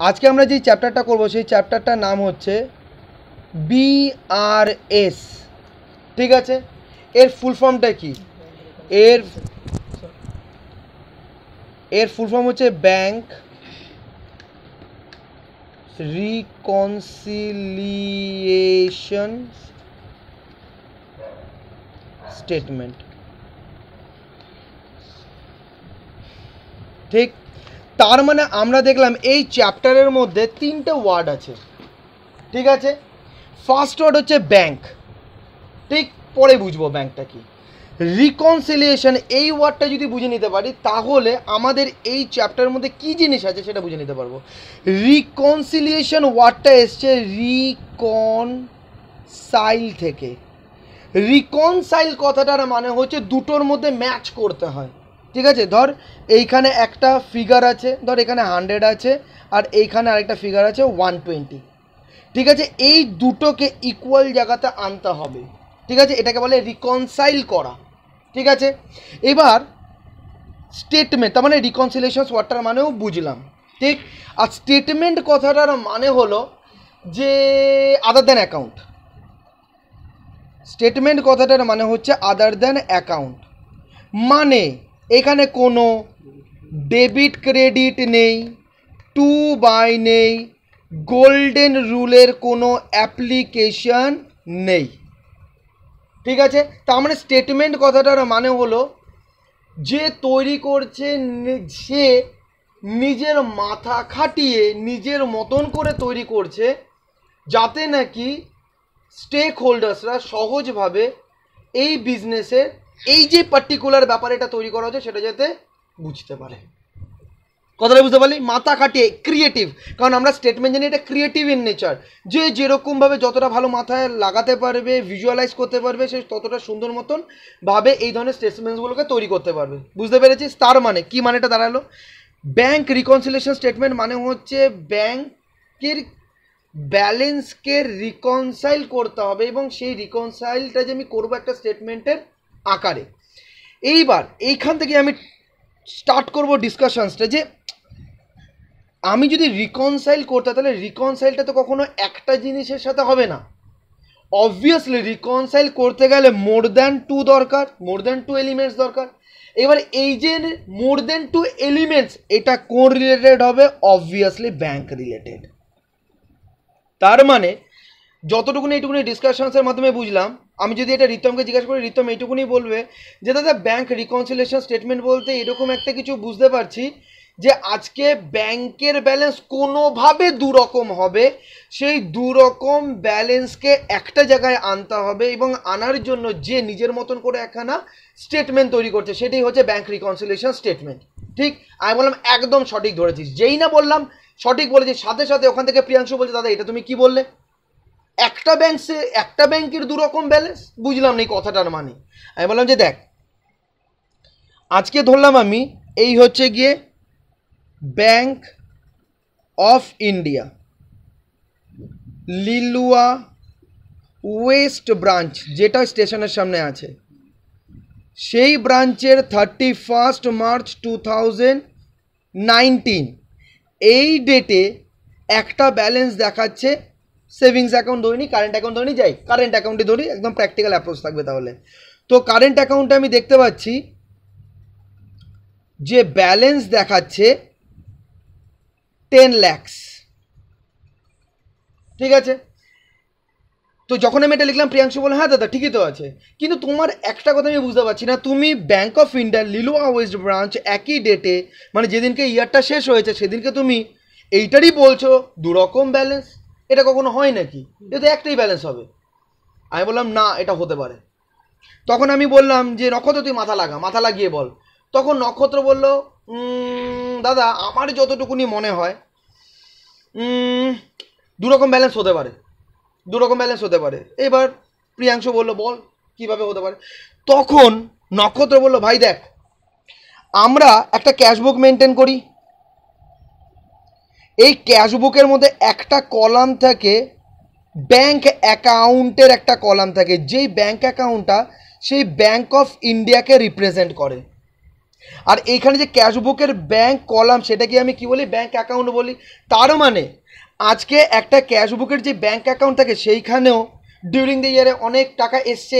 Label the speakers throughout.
Speaker 1: আজকে আমরা যে চ্যাপ্টারটা করব সেই চ্যাপ্টারটার নাম হচ্ছে বিআরএস। ঠিক আছে, এর ফুল ফর্মটা কি? এর ফুল ফর্ম হচ্ছে ব্যাংক রিকনসিলিয়েশন স্টেটমেন্ট। ঠিক, তার মানে আমরা দেখলাম এই চ্যাপ্টারের মধ্যে তিনটে ওয়ার্ড আছে। ঠিক আছে, ফার্স্ট ওয়ার্ড হচ্ছে ব্যাংক, ঠিক, পরে বুঝবো ব্যাংকটা কি। রিকনসিলিয়েশন, এই ওয়ার্ডটা যদি বুঝে নিতে পারি তাহলে আমাদের এই চ্যাপ্টারের মধ্যে কি জিনিস আছে সেটা বুঝে নিতে পারবো। রিকনসিলিয়েশন ওয়ার্ডটা এসছে রিকনসাইল থেকে। রিকনসাইল কথাটার মানে হচ্ছে দুটোর মধ্যে ম্যাচ করতে হয়। ঠিক আছে, ধর এইখানে একটা ফিগার আছে, ধর এখানে 100 আছে আর এইখানে আরেকটা ফিগার আছে 120। ঠিক আছে, এই দুটোকে ইকুয়াল জায়গাতে আনতে হবে। ঠিক আছে, এটাকে বলে রিকনসাইল করা। ঠিক আছে, এবার স্টেটমেন্ট, তার মানে রিকনসিলিয়েশন ওয়ার্ডটার মানেও বুঝলাম। ঠিক, আর স্টেটমেন্ট কথাটার মানে হলো যে আদার দ্যান অ্যাকাউন্ট। স্টেটমেন্ট কথাটার মানে হচ্ছে আদার দ্যান অ্যাকাউন্ট, মানে এখানে কোনো ডেবিট ক্রেডিট নেই, টু বাই নেই, গোল্ডেন রুলের কোনো অ্যাপ্লিকেশন নেই। ঠিক আছে, তার মানে স্টেটমেন্ট কথাটার মানে হলো যে তৈরি করছে সে নিজের মাথা খাটিয়ে নিজের মতন করে তৈরি করছে, যাতে নাকি স্টেক হোল্ডার্সরা সহজভাবে এই বিজনেসের এই যে পার্টিকুলার ব্যাপার এটা তৈরি করা হচ্ছে সেটা যাতে বুঝতে পারে। কথাটা বুঝতে পারলি? মাথা খাটিয়ে, ক্রিয়েটিভ, কারণ আমরা স্টেটমেন্ট জানি এটা ক্রিয়েটিভ ইন নেচার, যে যেরকমভাবে যতটা ভালো মাথায় লাগাতে পারবে, ভিজুয়ালাইজ করতে পারবে, সে ততটা সুন্দর মতন ভাবে এই ধরনের স্টেটমেন্টসগুলোকে তৈরি করতে পারবে। বুঝতে পেরেছিস? তার মানে কি, মানেটা দাঁড়ালো ব্যাংক রিকনসিলিয়েশন স্টেটমেন্ট মানে হচ্ছে ব্যাংকের ব্যালেন্সকে রিকনসাইল করতে হবে এবং সেই রিকনসাইলটা যে আমি করবো একটা স্টেটমেন্টের আকারে। এইবার এইখান থেকে আমি স্টার্ট করব ডিসকাশনসটা, যে আমি যদি রিকনসাইল করতে, তাহলে রিকনসাইলটা তো কখনো একটা জিনিসের সাথে হবে না। অবভিয়াসলি রিকনসাইল করতে গেলে মোর দ্যান টু দরকার, মোর দ্যান টু এলিমেন্টস দরকার। এবার এই যে মোর দ্যান টু এলিমেন্টস, এটা কোন রিলেটেড হবে? Obviously bank related. তার মানে যতটুকুনি এইটুকুনি ডিসকাশনসের মাধ্যমে বুঝলাম, আমি যদি এটা রিতমকে জিজ্ঞাসা করি, রিতম এইটুকুনি বলবে যে দাদা ব্যাংক রিকনসিলিয়েশন স্টেটমেন্ট বলতে এরকম একটা কিছু বুঝতে পারছি যে আজকে ব্যাংকের ব্যালেন্স কোনোভাবে দুরকম হবে, সেই দুরকম ব্যালেন্সকে একটা জায়গায় আনতে হবে এবং আনার জন্য যে নিজের মতন করে একখানা স্টেটমেন্ট তৈরি করছে সেটাই হচ্ছে ব্যাংক রিকনসিলিয়েশন স্টেটমেন্ট। ঠিক, আমি বললাম একদম সঠিক ধরেছিস। যেই না বললাম সঠিক বলেছিস, সাথে সাথে ওখান থেকে প্রিয়াংশু বলছে দাদা এটা তুমি কি বললে, একটা ব্যাংকের দুরকম ব্যালেন্স, বুঝলাম না এই কথাটার মানে। আমি বললাম যে দেখ, আজকে ধরলাম আমি এই হচ্ছে গিয়ে bank of India Liluah West branch, যেটা স্টেশনের সামনে আছে, সেই ব্রাঞ্চের 31 মার্চ 2019 এই ডেটে একটা ব্যালেন্স দেখাচ্ছে। সেভিংস অ্যাকাউন্ট ধরিনি, কারেন্ট অ্যাকাউন্ট ধরিনি, যাই কারেন্ট অ্যাকাউন্টে ধরি, একদম প্র্যাকটিক্যাল অ্যাপ্রোচ থাকবে তাহলে। তো কারেন্ট অ্যাকাউন্টে আমি দেখতে পাচ্ছি যে ব্যালেন্স দেখাচ্ছে 10 lakhs। ঠিক আছে, তো যখন আমি এটা লিখলাম প্রিয়াংশু বলে হ্যাঁ দাদা ঠিকই তো আছে, কিন্তু তোমার একটা কথা আমি বুঝতে পারছি না, তুমি bank of India Liluah West branch একই ডেটে, মানে যেদিনকে ইয়ারটা শেষ হয়েছে সেদিনকে তুমি এইটারই বলছো দুরকম ব্যালেন্স, এটা কখনো হয় নাকি? এটা তো একটাই ব্যালেন্স হবে। আমি বললাম না, এটা হতে পারে। তখন আমি বললাম যে নক্ষত্র তুই মাথা লাগিয়ে বল। তখন নক্ষত্র বলল দাদা আমার যতটুকুনি মনে হয় দুরকম ব্যালেন্স হতে পারে। এবার প্রিয়াংশু বলল বল কিভাবে হতে পারে। তখন নক্ষত্র বলল ভাই দেখ, আমরা একটা ক্যাশবুক মেনটেন করি, এই ক্যাশবুকের মধ্যে একটা কলাম থাকে ব্যাংক অ্যাকাউন্টের, একটা কলাম থাকে যেই ব্যাংক অ্যাকাউন্টটা সেই ব্যাংক অফ ইন্ডিয়াকে রিপ্রেজেন্ট করে। আর এইখানে যে ক্যাশবুকের ব্যাংক কলাম সেটাকে আমি কি বলি, ব্যাংক অ্যাকাউন্ট বলি। তার মানে আজকে একটা ক্যাশবুকের যে ব্যাংক অ্যাকাউন্ট থাকে সেইখানেও ডিউরিং দ্য ইয়ারে অনেক টাকা এসছে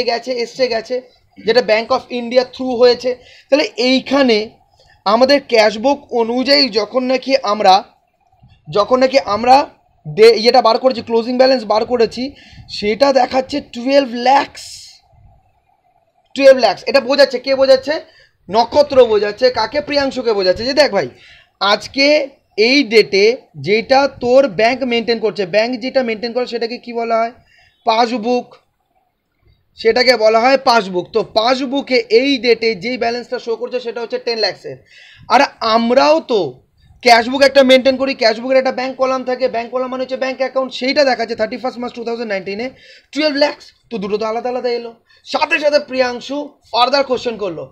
Speaker 1: গেছে যেটা ব্যাংক অফ ইন্ডিয়া থ্রু হয়েছে। তাহলে এইখানে আমাদের ক্যাশবুক অনুযায়ী যখন নাকি আমরা ইয়েটা বার করেছি, ক্লোজিং ব্যালেন্স বার করেছি, সেটা দেখাচ্ছে 12 lakhs। এটা বোঝাচ্ছে, কে বোঝাচ্ছে? নক্ষত্র বোঝাচ্ছে। কাকে? প্রিয়াংশুকে বোঝাচ্ছে যে দেখ ভাই, আজকে এই ডেটে যেটা তোর ব্যাংক মেনটেন করছে, ব্যাংক যেটা মেনটেন করে সেটাকে কি বলা হয়? পাসবুক। সেটাকে বলা হয় পাসবুক। তো পাসবুকে এই ডেটে যেই ব্যালেন্সটা শো করছে সেটা হচ্ছে 10 lakhs-এর। আর আমরাও তো ক্যাশবুক একটা মেনটেন করি, ক্যাশবুকের একটা ব্যাংক কলাম থাকে, ব্যাংক কলাম মানে হচ্ছে ব্যাংক অ্যাকাউন্ট, সেইটা দেখাচ্ছে 31 March 2019-এ 12 lakhs। তো দুটো তো আলাদা আলাদা এলো। সাথে সাথে প্রিয়াংশু ফার্দার কোশ্চেন করলো,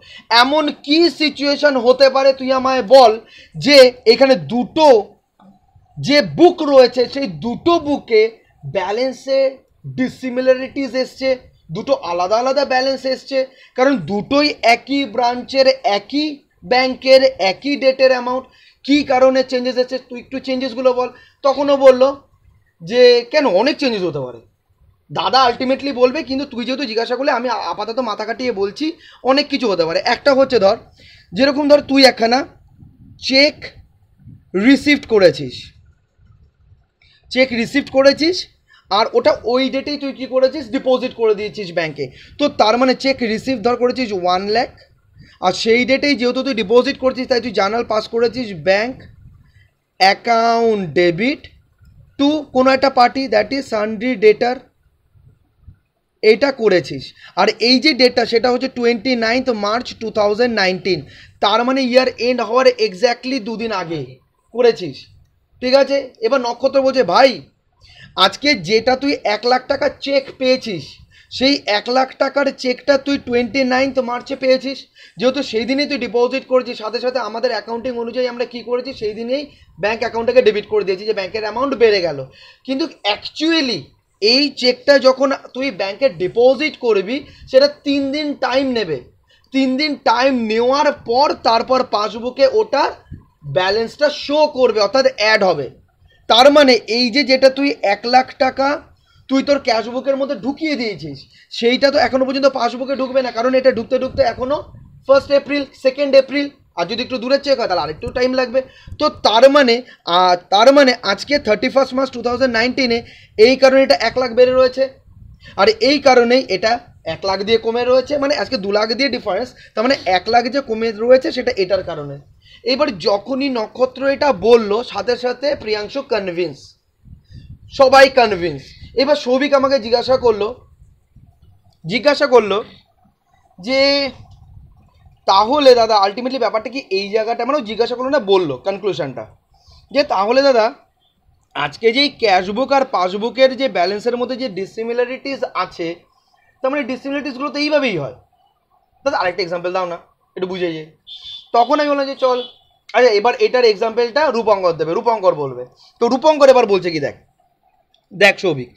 Speaker 1: এমন কি সিচুয়েশন হতে পারে তুই আমায় বল যে এখানে দুটো যে বুক রয়েছে সেই দুটো বুকে ব্যালেন্সে ডিসিমিলারিটিস এসছে, দুটো আলাদা আলাদা ব্যালেন্স এসছে, কারণ দুটোই একই ব্রাঞ্চের, একই ব্যাংকের, একই ডেটের অ্যামাউন্ট। কী কারণে চেঞ্জেস এসছে তুই একটু চেঞ্জেসগুলো বল। তখনও বললো যে কেন, অনেক চেঞ্জেস হতে পারে দাদা, আলটিমেটলি বলবে, কিন্তু তুই যেহেতু জিজ্ঞাসা করলে আমি আপাতত মাথা কাটিয়ে বলছি, অনেক কিছু হতে পারে। একটা হচ্ছে ধর, যেরকম ধর তুই একখানা চেক রিসিভড করেছিস, আর ওটা ওই ডেটেই তুই কী করেছিস, ডিপোজিট করে দিয়েছিস ব্যাংকে। তো তার মানে চেক রিসিভ ধর করেছিস 1 lakh, আর সেই ডেটেই যেহেতু তুই ডিপোজিট করছিস তাই তুই জার্নাল পাস করেছিস ব্যাংক অ্যাকাউন্ট ডেবিট টু কোনো একটা পার্টি, দ্যাট ইজ সানড্রি ডেটার, এইটা করেছিস। আর এই যে ডেটটা সেটা হচ্ছে 29 March 2019, তার মানে ইয়ার এন্ড হওয়ার এক্স্যাক্টলি 2 দিন আগে করেছিস। ঠিক আছে, এবার নক্ষত্র বলছে ভাই, আজকে যেটা তুই 1 লাখ টাকা চেক পেয়েছিস, সেই 1 লাখ টাকার চেকটা তুই 29 March-এ পেয়েছিস, যেহেতু সেই দিনেই তুই ডিপোজিট করেছিস, সাথে সাথে আমাদের অ্যাকাউন্টিং অনুযায়ী আমরা কী করেছি, সেই দিনেই ব্যাঙ্ক অ্যাকাউন্টটাকে ডেবিট করে দিয়েছি, যে ব্যাংকের অ্যামাউন্ট বেড়ে গেল। কিন্তু অ্যাকচুয়ালি এই চেকটা যখন তুই ব্যাংকে ডিপোজিট করবি সেটা 3 দিন টাইম নেবে। 3 দিন টাইম নেওয়ার পর তারপর পাসবুকে ওটার ব্যালেন্সটা শো করবে, অর্থাৎ অ্যাড হবে। তার মানে এই যে যেটা তুই 1 লাখ টাকা তুই তোর ক্যাশবুকের মধ্যে ঢুকিয়ে দিয়েছিস, সেইটা তো এখনো পর্যন্ত পাসবুকে ঢুকবে না, কারণ এটা ঢুকতে ঢুকতে এখনো 1 April 2 April, আর যদি একটু দূরের চেক হয় তাহলে আরেকটু টাইম লাগবে। তো তার মানে আজকে 31 March 2019-এ এই কারণে এটা 1 লাখ বেড়ে রয়েছে, আর এই কারণেই এটা 1 লাখ দিয়ে কমে রয়েছে, মানে আজকে 2 লাখ দিয়ে ডিফারেন্স, তার মানে 1 লাখ যে কমে রয়েছে সেটা এটার কারণে। এবার যখনই নক্ষত্র এটা বললো, সাথে সাথে প্রিয়াংশু কনভিন্স, সবাই কনভিন্স। এবার সৌভিক আমাকে জিজ্ঞাসা করলো যে তাহলে দাদা আলটিমেটলি ব্যাপারটা কি, এই জায়গাটা মানে জিজ্ঞাসা করলো না, বললো কনক্লুশনটা, যে তাহলে দাদা আজকে যেই ক্যাশবুক আর পাসবুকের যে ব্যালেন্সের মধ্যে যে ডিসিমিলারিটিস আছে, তার মানে ডিসিমিলারিটিসগুলো তো এইভাবেই হয়। দাদা আরেকটা এক্সাম্পল দাও না, একটু বুঝে যায়। তখন আমি বললাম যে চল, আচ্ছা এবার এটার এক্সাম্পলটা রূপঙ্কর বলবে। তো রূপঙ্কর এবার বলছে কি, দেখ সৌভিক,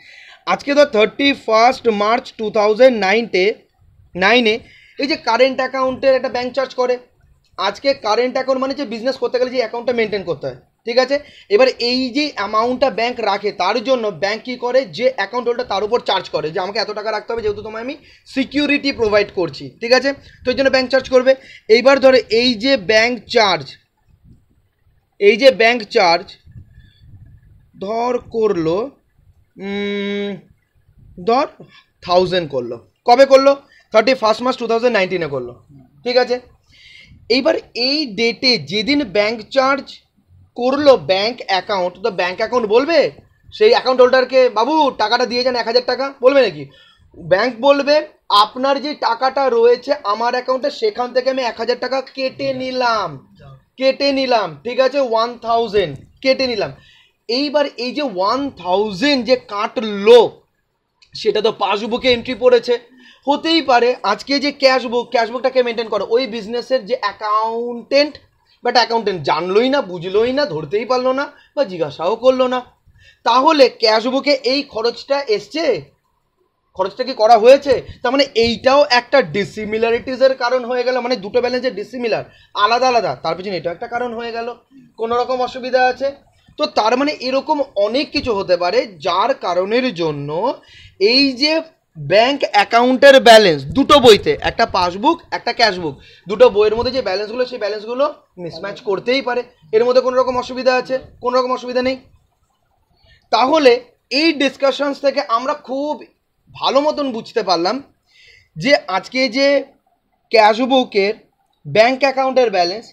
Speaker 1: আজকে তো 31 March 2009-এ এই যে কারেন্ট অ্যাকাউন্টের একটা ব্যাংক চার্জ করে। আজকে কারেন্ট অ্যাকাউন্ট মানে যে বিজনেস করতে গেলে যে অ্যাকাউন্টটা মেনটেন করতে হয়, ঠিক আছে। এবার এই যে অ্যামাউন্টটা ব্যাংক রাখে, তার জন্য ব্যাংক কী করে, যে অ্যাকাউন্ট হোল্ডার তার উপর চার্জ করে যে আমাকে এত টাকা রাখতে হবে, যেহেতু তোমায় আমি সিকিউরিটি প্রোভাইড করছি, ঠিক আছে। তো এই জন্য ব্যাংক চার্জ করবে। এইবার ধরে এই যে ব্যাংক চার্জ ধর করলো, ধর 1000 করলো, কবে করলো, 31 March 2019-এ করলো, ঠিক আছে। এইবার এই ডেটে যেদিন ব্যাংক চার্জ করলো ব্যাংক অ্যাকাউন্ট, তো ব্যাংক অ্যাকাউন্ট বলবে সেই অ্যাকাউন্ট হোল্ডারকে, বাবু টাকাটা দিয়ে যান 1000 টাকা, বলবে নাকি? ব্যাংক বলবে আপনার যে টাকাটা রয়েছে আমার অ্যাকাউন্টে, সেখান থেকে আমি 1000 টাকা কেটে নিলাম, ঠিক আছে, 1000 কেটে নিলাম। এইবার এই যে 1000 যে কাটলো সেটা তো পাসবুকে এন্ট্রি পড়েছে। হতেই পারে আজকে যে ক্যাশবুকটাকে মেনটেন করো ওই বিজনেসের যে অ্যাকাউন্টেন্ট জানলোই না, বুঝলোই না, ধরতেই পারলো না, বা জিজ্ঞাসাও করলো না, তাহলে ক্যাশবুকে এই খরচটা এসছে, খরচটা কি করা হয়েছে? তার মানে এইটাও একটা ডিসিমিলারিটিসের কারণ হয়ে গেল, মানে দুটো ব্যালেন্স যে ডিসিমিলার, আলাদা আলাদা, তার পিছনে এটাও একটা কারণ হয়ে গেল। কোনো রকম অসুবিধা আছে? তো তার মানে এরকম অনেক কিছু হতে পারে যার কারণের জন্য এই যে ব্যাংক অ্যাকাউন্টের ব্যালেন্স দুটো বইতে, একটা পাসবুক একটা ক্যাশবুক, দুটো বইয়ের মধ্যে যে ব্যালেন্সগুলো সেই ব্যালেন্সগুলো মিসম্যাচ করতেই পারে। এর মধ্যে কোনো রকম অসুবিধা আছে? কোনো রকম অসুবিধা নেই। তাহলে এই ডিসকাশনস থেকে আমরা খুব ভালো মতন বুঝতে পারলাম যে আজকে যে ক্যাশবুকের ব্যাংক অ্যাকাউন্টের ব্যালেন্স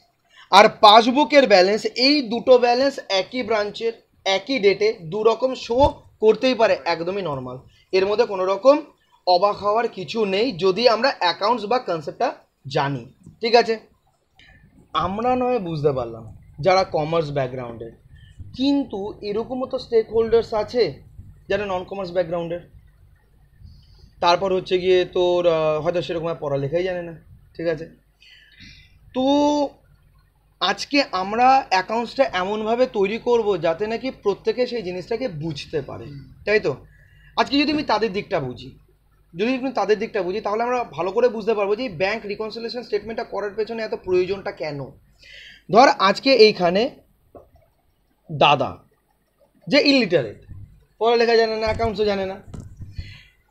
Speaker 1: আর পাসবুকের ব্যালেন্স, এই দুটো ব্যালেন্স একই ব্রাঞ্চের একই ডেটে দু রকম শো করতেই পারে, একদমই নর্মাল। এর মধ্যে কোনো রকম অবাক হওয়ার কিছু নেই যদি আমরা অ্যাকাউন্টস বা কনসেপ্টটা জানি। ঠিক আছে, আমরা নয় বুঝতে পারলাম যারা কমার্স ব্যাকগ্রাউন্ডের, কিন্তু এরকমও তো স্টেক হোল্ডার্স আছে যারা নন কমার্স ব্যাকগ্রাউন্ডের। তারপর হচ্ছে গিয়ে তোর হয়তো সেরকম পড়ালেখাই জানে না। ঠিক আছে, তো আজকে আমরা অ্যাকাউন্টসটা এমনভাবে তৈরি করব যাতে নাকি প্রত্যেকে সেই জিনিসটাকে বুঝতে পারে, তাই তো? আজকে যদি আমি তাদের দিকটা বুঝি, তাহলে আমরা ভালো করে বুঝতে পারবো যে ব্যাংক রিকনসিলিয়েশন স্টেটমেন্টটা করার পেছনে এত প্রয়োজনটা কেন। ধর আজকে এইখানে দাদা যে ইলিটারেট, পড়ালেখা জানে না, অ্যাকাউন্টসও জানে না,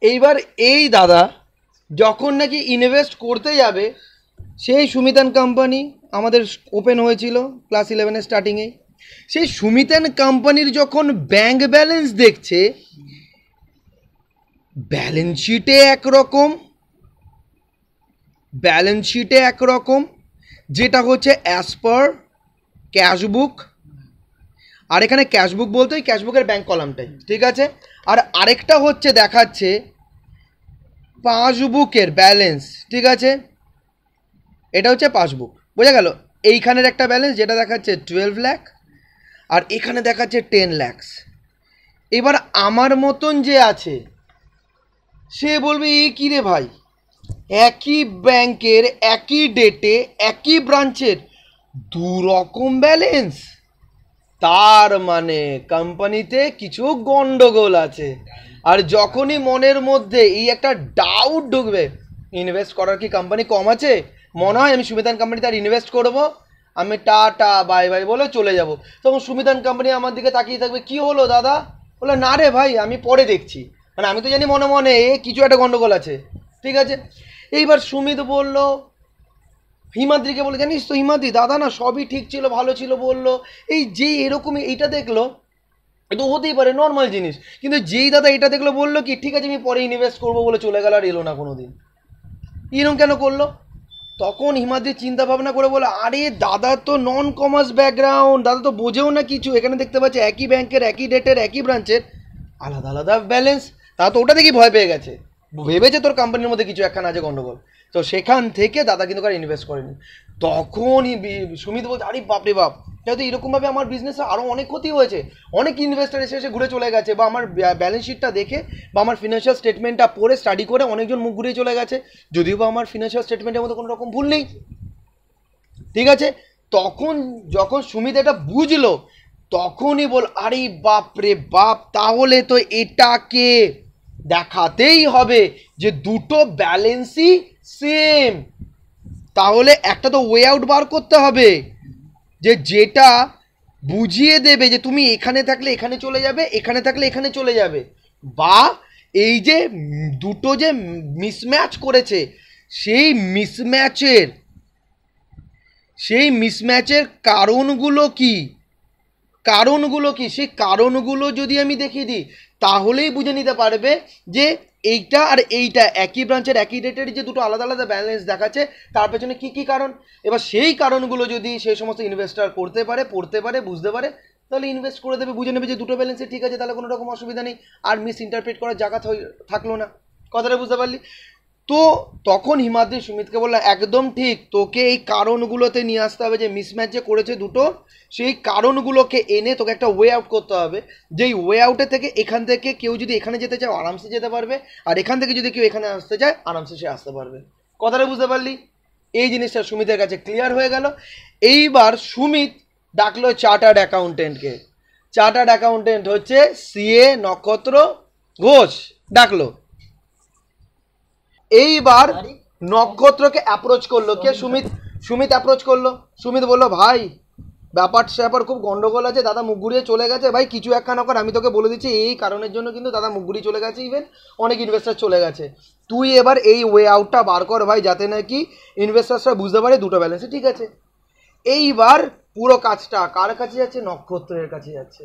Speaker 1: এইবার এই দাদা যখন নাকি ইনভেস্ট করতে যাবে, সেই সুমিতান কোম্পানি আমাদের ওপেন হয়েছিল ক্লাস 11-এর স্টার্টিংয়ে, সেই সুমিতান কোম্পানির যখন ব্যাংক ব্যালেন্স দেখছে, ব্যালেন্স শিটে একরকম যেটা হচ্ছে অ্যাজ পার ক্যাশবুক, আর এখানে ক্যাশবুক বলতে ওই ক্যাশবুকের ব্যাংক কলামটাই, ঠিক আছে? আর আরেকটা হচ্ছে দেখাচ্ছে পাসবুকের ব্যালেন্স, ঠিক আছে? এটা হচ্ছে পাসবুক, বোঝা গেল? এইখানের একটা ব্যালেন্স যেটা দেখাচ্ছে 12 লাখ আর এখানে দেখাচ্ছে 10 লাখ। এবার আমার মতন যে আছে সে বলবে এই কী রে ভাই, একই ব্যাংকের একই ডেটে একই ব্রাঞ্চের দু রকম ব্যালেন্স, তার মানে কোম্পানিতে কিছু গন্ডগোল আছে। আর যখনই মনের মধ্যে এই একটা ডাউট ঢুকবে, ইনভেস্ট করার কি কোম্পানি কম আছে, মনে হয় আমি সুমিতান কোম্পানিতে আর ইনভেস্ট করবো, আমি টাটা বাই বাই বলে চলে যাব, তখন সুমিতান কোম্পানি আমার দিকে তাকিয়ে থাকবে, কি হলো দাদা? বলে না রে ভাই আমি পরে দেখছি, মানে আমি তো জানি মনে মনে কিছু একটা গন্ডগোল আছে। ঠিক আছে, এইবার সুমিত বলল হিমাদ্রিকে, বলে জানিস তো হিমাদ্রি, দাদা না সবই ঠিক ছিল, ভালো ছিল বললো, এই যে এরকমই এইটা দেখলো, এটা হতেই পারে নর্মাল জিনিস, কিন্তু যেই দাদা এটা দেখলো বললো কি ঠিক আছে আমি পরে ইনভেস্ট করবো বলে চলে গেল আর এলো না কোনো দিন, এরকম কেন করলো? তখন হিমাদ্রি চিন্তা ভাবনা করে বলে, আরে দাদা তো নন কমার্স ব্যাকগ্রাউন্ড, দাদা তো বোঝেও না কিছু, এখানে দেখতে পাচ্ছে একই ব্যাংকের একই ডেটের একই ব্রাঞ্চের আলাদা আলাদা ব্যালেন্স, তা তো ওটা দেখি ভয় পেয়ে গেছে, ভেবেছে তোর কোম্পানির মধ্যে কিছু একখানা আছে গন্ডগোল, তো সেখান থেকে দাদা কিন্তু আর ইনভেস্ট করেনি। তখনই সুমিত বলছে, আরে বাপরে বাপ, যেহেতু এরকমভাবে আমার বিজনেসে আরও অনেক ক্ষতি হয়েছে, অনেক ইনভেস্টার এসে এসে ঘুরে চলে গেছে, বা আমার ব্যালেন্স শিটটা দেখে বা আমার ফিনান্সিয়াল স্টেটমেন্টটা পড়ে স্টাডি করে অনেকজন মুখ ঘুরিয়ে চলে গেছে, যদিও বা আমার ফিনান্সিয়াল স্টেটমেন্টের মধ্যে কোনো রকম ভুল নেই। ঠিক আছে, তখন যখন সুমিত এটা বুঝলো তখনই বল, আরে বাপরে বাপ, তাহলে তো এটাকে দেখাতেই হবে যে দুটো ব্যালেন্সই সেম, তাহলে একটা তো ওয়ে আউট বার করতে হবে যে যেটা বুঝিয়ে দেবে যে তুমি এখানে থাকলে এখানে চলে যাবে, এখানে থাকলে এখানে চলে যাবে, বা এই যে দুটো যে মিসম্যাচ করেছে সেই মিসম্যাচের কারণগুলো কি, সেই কারণগুলো যদি আমি দেখিয়ে দিই তাহলেই বুঝে নিতে পারবে যে এইটা আর এইটা একই ব্রাঞ্চের একই ডেটের যে দুটো আলাদা আলাদা ব্যালেন্স দেখাচ্ছে তার পেছনে কি কি কারণ। এবার সেই কারণগুলো যদি সেই সমস্ত ইনভেস্টার পড়তে পারে বুঝতে পারে, তাহলে ইনভেস্ট করে দেবে, বুঝে নেবে যে দুটো ব্যালেন্সে ঠিক আছে, তাহলে কোনো রকম অসুবিধা নেই, আর মিস ইন্টারপ্রেট করার জায়গা থাকলো না। কথাটা বুঝতে পারলি? তো তখন হিমাদ্রি সুমিতকে বললো, একদম ঠিক, তোকে এই কারণগুলোতে নিয়ে আসতে হবে যে মিসম্যাচ যে করেছে দুটো, সেই কারণগুলোকে এনে তোকে একটা ওয়ে আউট করতে হবে, যেই ওয়ে আউটের থেকে এখান থেকে কেউ যদি এখানে যেতে চায় আরামসে যেতে পারবে, আর এখান থেকে যদি কেউ এখানে আসতে চায় আরামসে সে আসতে পারবে। কথাটা বুঝতে পারলি? এই জিনিসটা সুমিতের কাছে ক্লিয়ার হয়ে গেল। এইবার সুমিত ডাকলো চার্টার্ড অ্যাকাউন্টেন্টকে, চার্টার্ড অ্যাকাউন্টেন্ট হচ্ছে CA নক্ষত্র ঘোষ, ডাকলো, এইবার নক্ষত্রকে অ্যাপ্রোচ করলো কে? সুমিত অ্যাপ্রোচ করলো। সুমিত বললো ভাই ব্যাপার খুব গন্ডগোল আছে, দাদা মুখ ঘুরিয়ে চলে গেছে, ভাই কিছু একখানা কর, আমি তোকে বলে দিচ্ছি এই কারণের জন্য কিন্তু দাদা মুখ ঘুরিয়ে চলে গেছে, ইভেন অনেক ইনভেস্টার চলে গেছে, তুই এবার এই ওয়ে আউটটা বার কর ভাই, যাতে নাকি ইনভেস্টার্সরা বুঝতে পারে দুটো ব্যালেন্সে ঠিক আছে। এইবার পুরো কাজটা কার কাছে যাচ্ছে? নক্ষত্রের কাছে যাচ্ছে।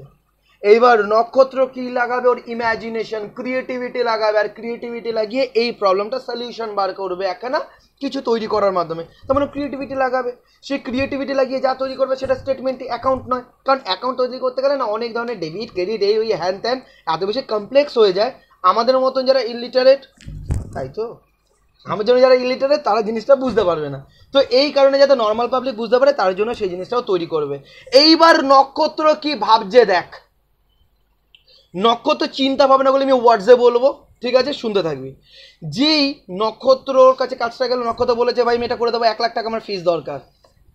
Speaker 1: এইবার নক্ষত্র কি লাগাবে? ওর ইমাজিনেশন, ক্রিয়েটিভিটি লাগাবে, আর ক্রিয়েটিভিটি লাগিয়ে এই প্রবলেমটা সলিউশন বার করবে একখানা কিছু তৈরি করার মাধ্যমে। তার মানে ক্রিয়েটিভিটি লাগাবে, সেই ক্রিয়েটিভিটি লাগিয়ে যা তৈরি করবে সেটা স্টেটমেন্ট, অ্যাকাউন্ট নয়। কারণ অ্যাকাউন্ট তৈরি করতে গেলে না অনেক ধরনের ডেবিট ক্রেডিট এই ওই হ্যান ত্যান এত বেশি কমপ্লেক্স হয়ে যায়, আমাদের মতন যারা ইলিটারেট, তাই তো আমার জন্য যারা ইলিটারেট তারা জিনিসটা বুঝতে পারবে না। তো এই কারণে যাতে নর্মাল পাবলিক বুঝতে পারে তার জন্য সেই জিনিসটাও তৈরি করবে। এইবার নক্ষত্র কি ভাবছে দেখ, নক্ষত্র চিন্তা ভাবনাগুলো আমি ওয়ার্ডসে বলবো, ঠিক আছে শুনতে থাকবি। যেই নক্ষত্রর কাছে কাজটা গেল, নক্ষত্র বলেছে ভাই আমি এটা করে দেবো, 1 লাখ টাকা আমার ফিস দরকার,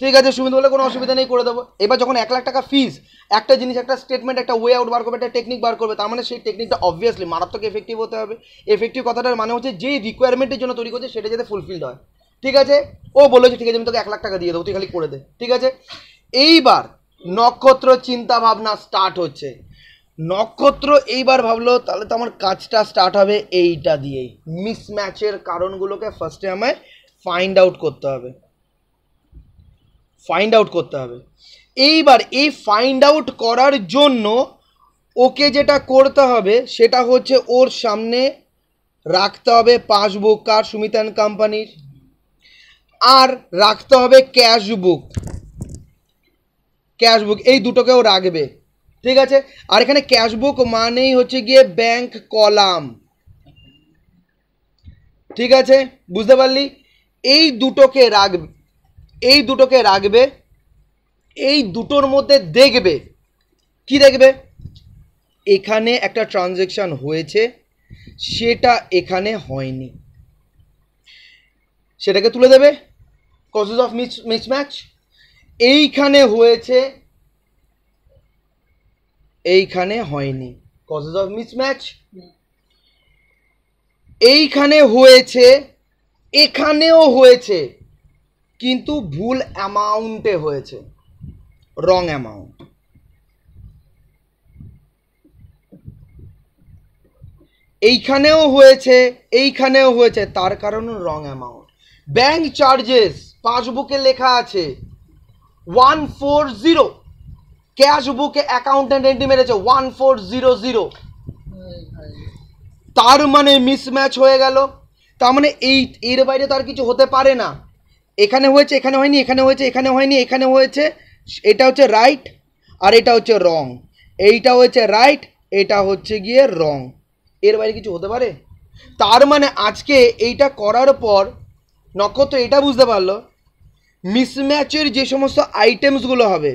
Speaker 1: ঠিক আছে সুমিত বলে কোনো অসুবিধা নেই করে দেবো। এবার যখন 1 লাখ টাকা ফিস, একটা জিনিস একটা স্টেটমেন্ট একটা ওয়ে আউট বার করবে, একটা টেকনিক বার করবে, তার মানে সেই টেকনিকটা অবভিয়াসলি মারাত্মক এফেক্টিভ হতে হবে। এফেক্টিভ কথাটার মানে হচ্ছে যে রিকোয়ারমেন্টের জন্য তৈরি করছে সেটা যাতে ফুলফিলড হয়, ঠিক আছে। ও বলেছে ঠিক আছে আমি তোকে 1 লাখ টাকা দিয়ে দেবো, তুই খালি করে দে, ঠিক আছে। এইবার নক্ষত্র চিন্তা ভাবনা স্টার্ট হচ্ছে। নক্ষত্র এইবার ভাবলো তাহলে তো আমার কাজটা স্টার্ট হবে এইটা দিয়েই, মিসম্যাচের কারণগুলোকে ফার্স্টে আমায় ফাইন্ড আউট করতে হবে। এইবার এই ফাইন্ড আউট করার জন্য ওকে যেটা করতে হবে সেটা হচ্ছে ওর সামনে রাখতে হবে পাসবুক কার? সুমিত অ্যান্ড কোম্পানির, আর রাখতে হবে ক্যাশবুক, এই দুটোকেও রাখবে, ঠিক আছে। আর এখানে ক্যাশবুক মানেই হচ্ছে গিয়ে ব্যাংক কলাম, ঠিক আছে বুঝতে পারলি। এই দুটোকে রাখবে, এই দুটোর মধ্যে দেখবে কি দেখবে, এখানে একটা ট্রানজ্যাকশন হয়েছে সেটা এখানে হয়নি, সেটাকে তুলে দেবে কজেস অফ মিসম্যাচ। এইখানে হয়েছে এইখানে হয়নি, কজেস অফ মিসম্যাচ। এইখানে হয়েছে এখানেও হয়েছে কিন্তু ভুল অ্যামাউন্টে হয়েছে, রং অ্যামাউন্ট। এইখানেও হয়েছে তার কারণ রং অ্যামাউন্ট। ব্যাংক চার্জেস পাসবুকে লেখা আছে 140, ক্যাশবুকে অ্যাকাউন্টেন্ট এন্ট্রি মেরেছে 1400, তার মানে মিসম্যাচ হয়ে গেল। তার মানে এর বাইরে তো আর কিছু হতে পারে না। এখানে হয়েছে এখানে হয়নি, এখানে হয়েছে এখানে হয়নি, এখানে হয়েছে, এটা হচ্ছে রাইট আর এটা হচ্ছে রং, এইটা হচ্ছে রাইট এটা হচ্ছে গিয়ে রং, এর বাইরে কিছু হতে পারে? তার মানে আজকে এইটা করার পর নক্ষত্র এটা বুঝতে পারলো মিসম্যাচের যে সমস্ত আইটেমসগুলো হবে,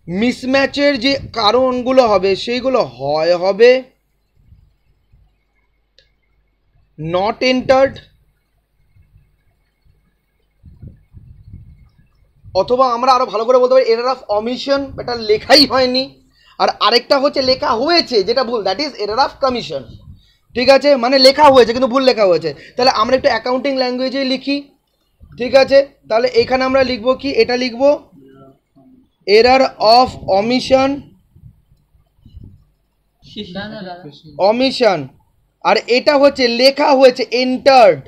Speaker 1: মিসম্যাচের যে কারণগুলো হবে সেইগুলো হবে নট এন্টার্ড, অথবা আমরা আরো ভালো করে বলতে পারি এরার অফ অমিশন, এটা লেখাই হয়নি, আর আরেকটা হচ্ছে লেখা হয়েছে যেটা ভুল, that is error of commission, ঠিক আছে। মানে লেখা হয়েছে কিন্তু ভুল লেখা হয়েছে। তাহলে আমরা একটু অ্যাকাউন্টিং ল্যাঙ্গুয়েজে লিখি, ঠিক আছে। তাহলে এখানে আমরা লিখবো কি, এটা লিখবো এরার অফ অমিশন, আর এটা হচ্ছে লেখা হয়েছে এন্টার্ড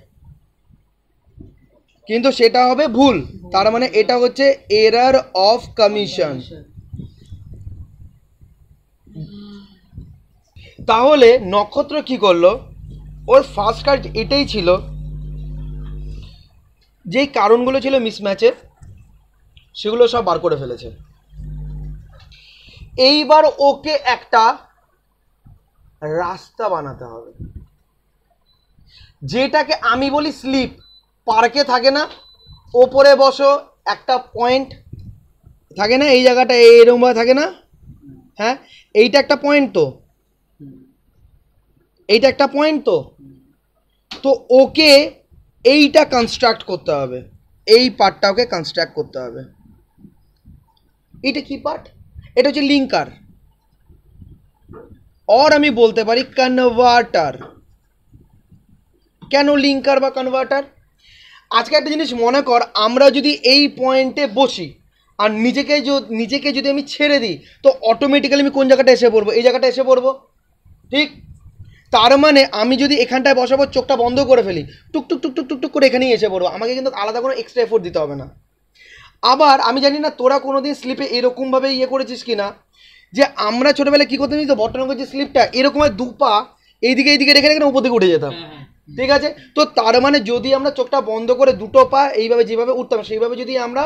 Speaker 1: কিন্তু সেটা হবে ভুল, তার মানে এটা হচ্ছে এরার অফ কমিশন। তাহলে নক্ষত্র কি করলো, ওর ফার্স্ট কাজ এটাই ছিল, যেই কারণগুলো ছিল মিসম্যাচের সেগুলো সব বার করে ফেলেছে। এইবার ওকে একটা রাস্তা বানাতে হবে, যেটাকে আমি বলি স্লিপ। পার্কে থাকে না, ওপরে বসো একটা পয়েন্ট থাকে না, এই জায়গাটা এরকম থাকে না, হ্যাঁ এইটা একটা পয়েন্ট, তো এইটা একটা পয়েন্ট, তো ওকে এইটা কনস্ট্রাক্ট করতে হবে, এই পার্টটা ওকে কনস্ট্রাক্ট করতে হবে। এটা কি পার্ট? এটা হচ্ছে লিঙ্কার, আর আমি বলতে পারি কনভার্টার। কেন লিঙ্কার বা কনভার্টার? আজকে একটা জিনিস মনে কর, আমরা যদি এই পয়েন্টে বসি আর নিজেকে যদি আমি ছেড়ে দিই, তো অটোমেটিক্যালি আমি কোন জায়গাটা এসে পড়বো? এই জায়গাটা এসে পড়বো, ঠিক? তার মানে আমি যদি এখানটায় বসাবো, চোখটা বন্ধ করে ফেলি, টুকটুক টুকটুক টুকটুক করে এখানেই এসে পড়বো, আমাকে কিন্তু আলাদা কোনো এক্সট্রা এফোর্ট দিতে হবে না। আবার আমি জানি না তোরা কোনোদিন স্লিপে এরকমভাবে করেছিস কি না, যে আমরা ছোটোবেলায় কী করতাম, তো বটনগর যে স্লিপটা এরকম হয়, দুপা এইদিকে রেখে রেখে উপর দিকে উঠে যেতাম, ঠিক আছে? তো তার মানে যদি আমরা চোখটা বন্ধ করে দুটো পা এইভাবে যেভাবে উঠতাম, সেইভাবে যদি আমরা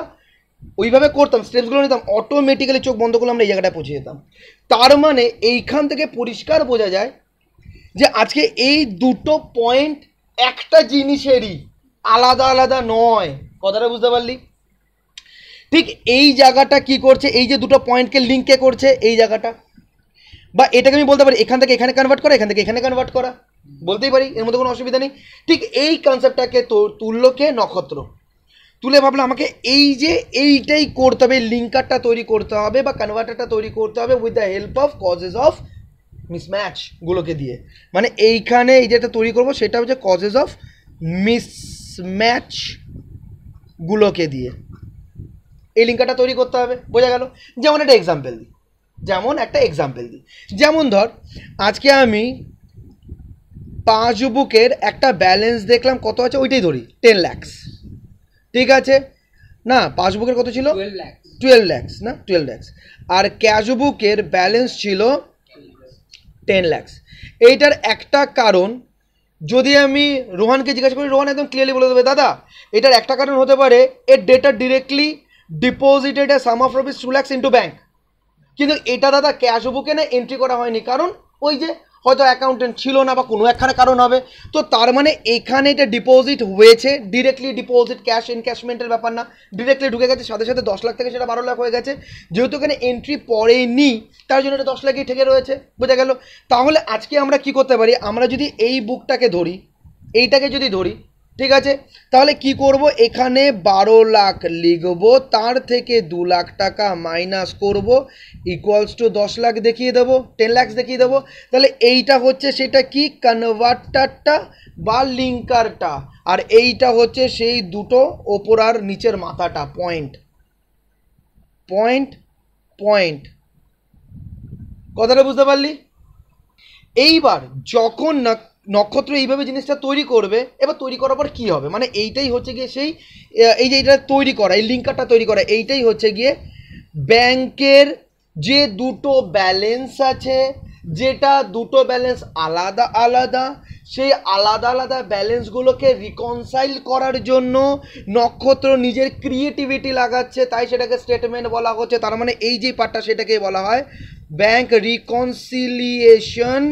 Speaker 1: ওইভাবে করতাম, স্টেপসগুলো নিতাম, অটোমেটিক্যালি চোখ বন্ধ করলে আমরা এই জায়গাটায় পৌঁছে যেতাম। তার মানে এইখান থেকে পরিষ্কার বোঝা যায় যে আজকে এই দুটো পয়েন্ট একটা জিনিসেরই, আলাদা আলাদা নয়। কথাটা বুঝতে পারলি? ঠিক এই জায়গাটা কি করছে, এই যে দুটো পয়েন্টকে লিঙ্কে করছে এই জায়গাটা, বা এটাকে আমি বলতে পারি এখান থেকে এখানে কনভার্ট করা, এখান থেকে এখানে কনভার্ট করা, বলতেই পারি, এর মধ্যে কোনো অসুবিধা নেই। ঠিক এই কনসেপ্টটাকে তো তুল্যকে নক্ষত্র তুলে ভাবলে আমাকে এই যে এইটাই করতে হবে, লিঙ্কারটা তৈরি করতে হবে বা কনভার্টারটা তৈরি করতে হবে with the help of causes of মিসম্যাচগুলোকে দিয়ে। মানে এইখানে এই যেটা তৈরি করবো সেটা হচ্ছে কজেস অফ মিসম্যাচগুলোকে দিয়ে এই লিঙ্কারটা তৈরি করতে হবে। বোঝা গেল? যেমন একটা এক্সাম্পল দিই, যেমন ধর আজকে আমি পাসবুকের একটা ব্যালেন্স দেখলাম, কত আছে ওইটাই ধরি, 10 lakhs, ঠিক আছে? না, পাসবুকের কত ছিল? 12 lakhs, না 12 lakhs, আর ক্যাশবুকের ব্যালেন্স ছিল 10 lakhs। এইটার একটা কারণ যদি আমি রোহানকে জিজ্ঞাসা করি, রোহান একদম ক্লিয়ারলি বলে দেবে, দাদা এটার একটা কারণ হতে পারে এর data directly deposited A some of rupees 2 lakhs into bank, কিন্তু এটা দাদা ক্যাশবুকে না এন্ট্রি করা হয়নি, কারণ ওই যে হয়তো অ্যাকাউন্টেন্ট ছিল না বা কোনো একখানে কারণ হবে। তো তার মানে এখানে এটা ডিপোজিট হয়েছে, ডিরেক্টলি ডিপোজিট, ক্যাশ এনক্যাশমেন্টের ব্যাপার না, ডিরেক্টলি ঢুকে গেছে, সাথে সাথে 10 লাখ থেকে সেটা 12 লাখ হয়ে গেছে, যেহেতু এখানে এন্ট্রি পড়েনি তার জন্য এটা 10 লাখই ঠেকে রয়েছে। বোঝা গেল? তাহলে আজকে আমরা কি করতে পারি, আমরা যদি এই বুকটাকে ধরি, এইটাকে যদি ধরি, ঠিক আছে, তাহলে কি করব, এখানে 12 লাখ লিখব, তার থেকে 2 লাখ টাকা মাইনাস করব, ইকুয়ালস টু 10 লাখ দেখিয়ে দেবো, 10 lakhs দেখিয়ে দেবো। তাহলে এইটা হচ্ছে সেটা কি, কনভার্টারটা বা লিঙ্কারটা, আর এইটা হচ্ছে সেই দুটো ওপর আর নিচের মাথাটা, পয়েন্ট। কথাটা বুঝতে পারলি? এইবার যখন না নক্ষত্র এইভাবে জিনিসটা তৈরি করবে, এবার তৈরি করার পর কী হবে, মানে এইটাই হচ্ছে গিয়ে সেই এই যে এটা তৈরি করা, এই লিঙ্কারটা তৈরি করা, এইটাই হচ্ছে গিয়ে ব্যাংকের যে দুটো ব্যালেন্স আছে, যেটা দুটো ব্যালেন্স আলাদা আলাদা, সেই আলাদা আলাদা ব্যালেন্সগুলোকে রিকনসাইল করার জন্য নক্ষত্র নিজের ক্রিয়েটিভিটি লাগাচ্ছে, তাই সেটাকে স্টেটমেন্ট বলা হচ্ছে। তার মানে এই যে পার্টটা সেটাকে বলা হয় ব্যাংক রিকনসিলিয়েশন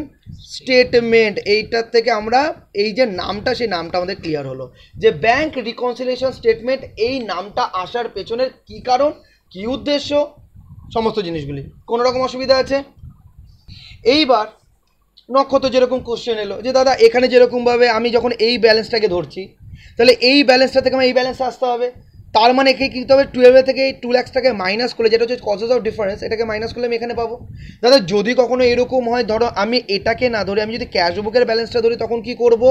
Speaker 1: স্টেটমেন্ট। এইটার থেকে আমরা এই যে নামটা, সেই নামটা আমাদের ক্লিয়ার হলো যে ব্যাংক রিকনসিলিয়েশন স্টেটমেন্ট, এই নামটা আসার পেছনের কী কারণ, কী উদ্দেশ্য, সমস্ত জিনিসগুলি। কোনো রকম অসুবিধা আছে? এইবার নক্ষত্র যেরকম কোশ্চেন এলো যে দাদা এখানে যেরকমভাবে আমি যখন এই ব্যালেন্সটাকে ধরছি, তাহলে এই ব্যালেন্সটা থেকে আমার এই ব্যালেন্সে আসতে হবে, তার মানে এখানে কী হবে, 12 থেকে এই 2 lakhsটাকে মাইনাস করলে, যেটা হচ্ছে কজেস অফ ডিফারেন্স, এটাকে মাইনাস করলে আমি এখানে পাবো। দাদা যদি কখনো এরকম হয়, ধরো আমি এটাকে না ধরে আমি যদি ক্যাশবুকের ব্যালেন্সটা ধরি, তখন কি করব,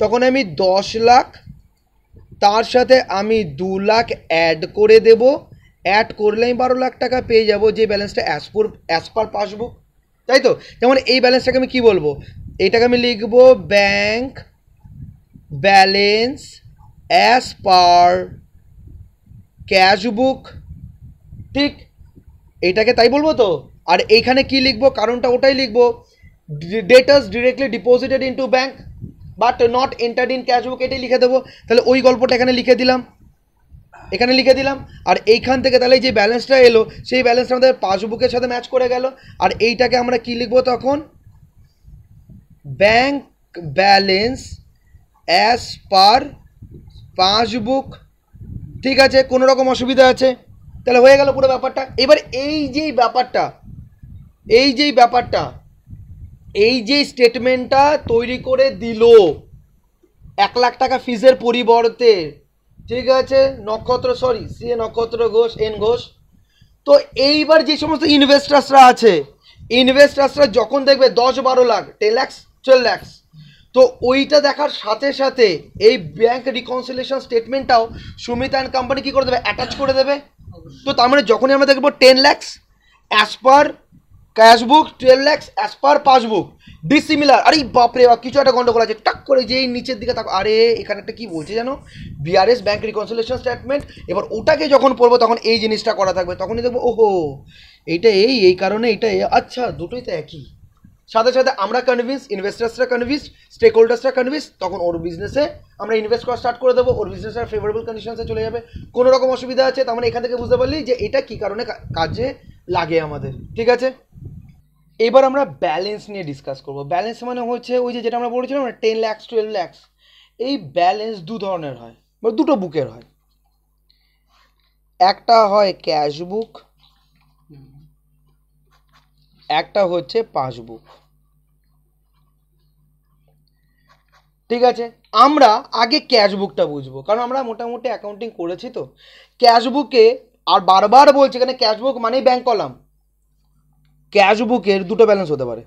Speaker 1: তখন আমি 10 লাখ তার সাথে আমি 2 লাখ অ্যাড করে দেব, অ্যাড করলে আমি 12 লাখ টাকা পেয়ে যাব, যে ব্যালেন্সটা অ্যাজ পার পাসবুক, তাই তো? যেমন এই ব্যালেন্সটাকে আমি কি বলবো, এইটাকে আমি লিখবো bank balance as per cashbook, ঠিক? এইটাকে তাই বলবো তো। আর এইখানে কি লিখবো, কারণটা ওটাই লিখবো, dates directly deposited into bank but not entered in cashbook, এটাই লিখে দেবো। তাহলে ওই গল্পটা এখানে লিখে দিলাম, আর এইখান থেকে তাহলে যে ব্যালেন্সটা এলো, সেই ব্যালেন্সটা আমাদের পাসবুকের সাথে ম্যাচ করে গেল। আর এইটাকে আমরা কি লিখবো তখন, bank balance as per passbook, ঠিক আছে? কোনো রকম অসুবিধা আছে? তাহলে হয়ে গেল পুরো ব্যাপারটা। এবার এই যে স্টেটমেন্টটা তৈরি করে দিল 1 লাখ টাকা ফিজের পরিবর্তে, ঠিক আছে, নক্ষত্র ঘোষ এন ঘোষ। তো এইবার যে সমস্ত ইনভেস্টার্সরা আছে, যখন দেখবে 10-12 লাখ, 10 lakhs 12 lakhs, তো ওইটা দেখার সাথে সাথে এই ব্যাংক রিকনসিলিয়েশন স্টেটমেন্টটাও সুমিত অ্যান্ড কোম্পানি কী করে দেবে, অ্যাটাচ করে দেবে। তো তার মানে যখনই আমরা দেখবো 10 lakhs অ্যাজ পার ক্যাশ বুক, 12 lakhs as per passbook, dissimilar, আরে বাপরে বাপ কিছু একটা গন্ডগোল আছে, টাক করে যেই নিচের দিকে তাক, আরে এখানে একটা কী বলছে জানো, বিআরএস ব্যাংক রিকনসিলিয়েশন স্টেটমেন্ট। এবার ওটাকে যখন পড়বো তখন এই জিনিসটা করা থাকবে, তখনই দেখবো ওহো এইটা এই কারণে এইটা আচ্ছা দুটোই তো একই। সাথে সাথে আমরা কনভিন্স, ইনভেস্টার্সরা কনভিন্স, স্টেক হোল্ডার্সরা কনভিন্স, তখন ওর বিজনেসে আমরা ইনভেস্ট করা স্টার্ট করে দেবো, ওর বিজনেসের ফেভারেবল কন্ডিশনসে চলে যাবে। কোনো রকম অসুবিধা আছে তার মানে এখান থেকে বুঝতে পারলি যে এটা কী কারণে কাজে লাগে আমাদের, ঠিক আছে। এবার আমরা ব্যালেন্স নিয়ে ডিসকাস করবো। ব্যালেন্স মানে হচ্ছে ওই যে যেটা আমরা বলেছিলাম না 10 lakhs 12 lakhs, এই ব্যালেন্স দু ধরনের হয় বা দুটো বুকের হয়, একটা হয় ক্যাশ বুক, একটা হচ্ছে পাসবুক, ঠিক আছে। আমরা আগে ক্যাশ বুকটা বুঝবো কারণ আমরা মোটামুটি অ্যাকাউন্টিং করেছি। তো ক্যাশ বুকে আর বারবার বলছি এখানে ক্যাশ বুক মানেই ব্যাংক কলাম। ক্যাশ বুকের দুটো ব্যালেন্স হতে পারে,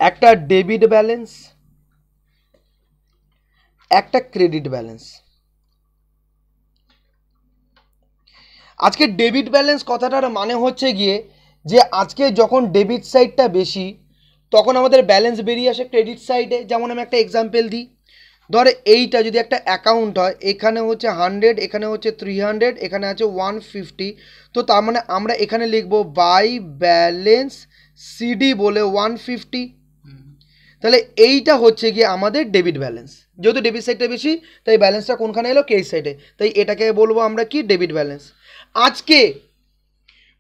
Speaker 1: একটা ডেবিট ব্যালেন্স, একটা ক্রেডিট ব্যালেন্স। আজকে ডেবিট ব্যালেন্স কথাটার মানে হচ্ছে গিয়ে যে আজকে যখন ডেবিট সাইডটা বেশি তখন আমাদের ব্যালেন্স বেরিয়ে আসে ক্রেডিট সাইডে। যেমন আমি একটা এক্সাম্পল দিই, ধর এইটা যদি একটা অ্যাকাউন্ট হয়, এখানে হচ্ছে 100, এখানে হচ্ছে 300, এখানে আছে 150, তো তার মানে আমরা এখানে লিখবো বাই ব্যালেন্স সিডি বলে 150। তাহলে এইটা হচ্ছে গিয়ে আমাদের ডেবিট ব্যালেন্স, যেহেতু ডেবিট সাইডটা বেশি তাই ব্যালেন্সটা কোনখানে এলো ক্রেডিট সাইডে, তাই এটাকে বলবো আমরা কি ডেবিট ব্যালেন্স। আজকে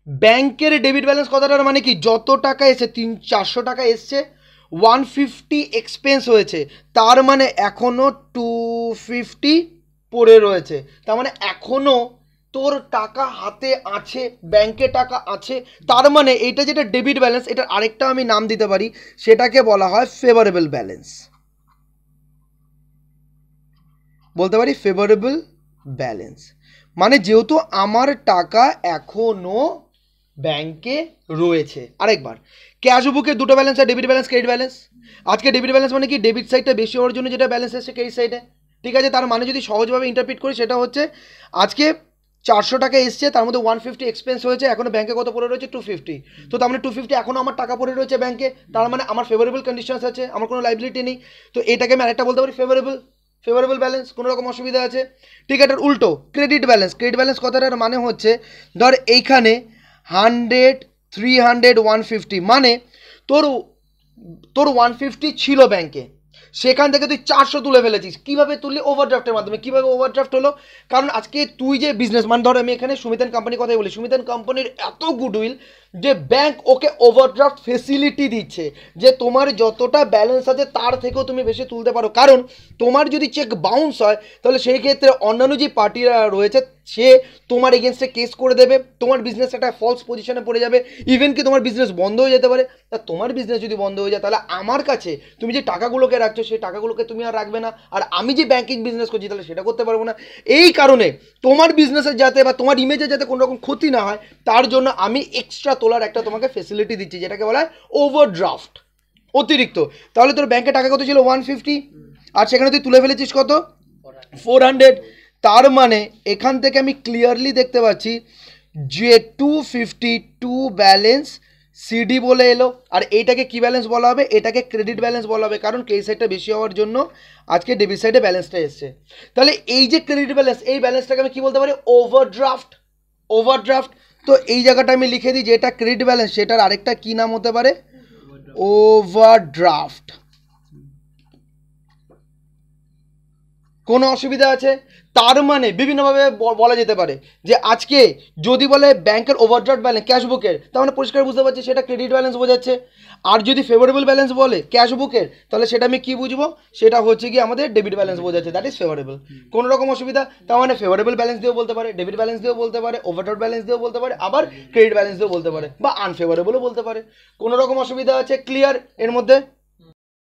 Speaker 1: ব্যাংকের ডেবিট ব্যালেন্স কথাটার মানে কি, যত টাকা এসে 400 টাকা এসছে, 150 এক্সপেন্স হয়েছে, তার মানে এখনও 250 পড়ে রয়েছে, তার মানে এখনও তোর টাকা হাতে আছে, ব্যাংকে টাকা আছে। তার মানে এইটা যেটা ডেবিট ব্যালেন্স, এটার আরেকটা আমি নাম দিতে পারি, সেটাকে বলা হয় ফেভারেবল ব্যালেন্স, বলতে পারি ফেভারেবল ব্যালেন্স। মানে যেহেতু আমার টাকা এখনও ব্যাংকে রয়েছে। আরেকবার, ক্যাশ বুকের দুটো ব্যালেন্স আর ডেবিট ব্যালেন্স, ক্রেডিট ব্যালেন্স। আজকে ডেবিট ব্যালেন্স মানে কি, ডেবিট সাইডটা বেশি হওয়ার জন্য যেটা ব্যালেন্স এসছে ক্রেডিট সাইডে, ঠিক আছে। তার মানে যদি সহজভাবে ইন্টারপ্রিট করি সেটা হচ্ছে আজকে 400 টাকা এসছে, তার মধ্যে 150 এক্সপেন্স হয়েছে, এখনো ব্যাংকে কত পড়ে রয়েছে 250, তো তার মানে 250 এখনও আমার টাকা পড়ে রয়েছে ব্যাংকে, তার মানে আমার ফেভারেবল কন্ডিশনস আছে, আমার কোনো লাইবিলিটি নেই, তো এটাকে আমি আরেকটা বলতে পারি ফেভারেবল ব্যালেন্স। কোনো রকম অসুবিধা আছে, ঠিক আছে। এটার উল্টো ক্রেডিট ব্যালেন্স। ক্রেডিট ব্যালেন্স কথাটার মানে হচ্ছে ধর এইখানে 100, 300, 150, মানে তোর 150 ছিল ব্যাংকে, সেখান থেকে তুই 400 তুলে ফেলেছিস। কীভাবে তুললি? ওভারড্রাফটের মাধ্যমে। কীভাবে ওভারড্রাফট হলো? কারণ আজকে তুই যে বিজনেস, মানে ধর আমি এখানে সুমিত অ্যান্ড কোম্পানির কথাই বলি, সুমিত অ্যান্ড কোম্পানির এত গুডউইল যে ব্যাংক ওকে ওভারড্রাফট ফেসিলিটি দিচ্ছে যে তোমার যতটা ব্যালেন্স আছে তার থেকেও তুমি বেশি তুলতে পারো। কারণ তোমার যদি চেক বাউন্স হয় তাহলে সেই ক্ষেত্রে অন্যান্য যে পার্টিরা রয়েছে সে তোমার এগেনস্টে কেস করে দেবে, তোমার বিজনেস একটা ফলস পজিশনে পড়ে যাবে, ইভেন কি তোমার বিজনেস বন্ধ হয়ে যেতে পারে। তা তোমার বিজনেস যদি বন্ধ হয়ে যায় তাহলে আমার কাছে তুমি যে টাকাগুলোকে রাখছো সেই টাকাগুলোকে তুমি আর রাখবে না, আর আমি যে ব্যাংকিং বিজনেস করছি তাহলে সেটা করতে পারবো না। এই কারণে তোমার বিজনেসের যাতে বা তোমার ইমেজের যাতে কোনো রকম ক্ষতি না হয় তার জন্য আমি এক্সট্রা তোলার একটা তোমাকে ফেসিলিটি দিচ্ছি, যেটাকে বলা হয় ওভারড্রাফট, অতিরিক্ত। তাহলে তোর ব্যাংকে টাকা কত ছিল? 150, আর সেখানে তুই তুলে ফেলেছিস কত? 400। তার মানে এখান থেকে আমি ক্লিয়ারলি দেখতে পাচ্ছি যে 252 ব্যালেন্স সিডি বলে এলো, আর এইটাকে কি ব্যালেন্স বলা হবে? এটাকে ক্রেডিট ব্যালেন্স বলা হবে, কারণ ক্রেডিট সাইডটা বেশি হওয়ার জন্য আজকে ডেবিট সাইডে ব্যালেন্সটা এসছে। তাহলে এই যে ক্রেডিট ব্যালেন্স, এই ব্যালেন্সটাকে আমি কি বলতে পারি? ওভারড্রাফট। তো এই জায়গাটা আমি লিখে দিই যে এটা ক্রেডিট ব্যালেন্স, সেটার আরেকটা কি নাম হতে পারে? ওভারড্রাফট। কোনো অসুবিধা আছে? তার মানে বিভিন্নভাবে বলা যেতে পারে যে আজকে যদি বলে ব্যাংকের ওভারড্রাফট ব্যালেন্স ক্যাশ বুকের, তার মানে পরিষ্কার বুঝতে পারছি সেটা ক্রেডিট ব্যালেন্স বোঝাচ্ছে। আর যদি ফেভারেবল ব্যালেন্স বলে ক্যাশ বুকের, তাহলে সেটা আমি কি বুঝবো? সেটা হচ্ছে কি আমাদের ডেবিট ব্যালেন্স বোঝাচ্ছে, দ্যাট ইজ ফেভারেবল। কোনো রকম অসুবিধা? তার মানে ফেভারেবল ব্যালেন্স দিয়েও বলতে পারে, ডেবিট ব্যালেন্স দিয়েও বলতে পারে, ওভারড্রাফট ব্যালেন্স দিয়েও বলতে পারে, আবার ক্রেডিট ব্যালেন্স দিয়েও বলতে পারে, বা আনফেভারেবলও বলতে পারে। কোনো রকম অসুবিধা আছে? ক্লিয়ার এর মধ্যে?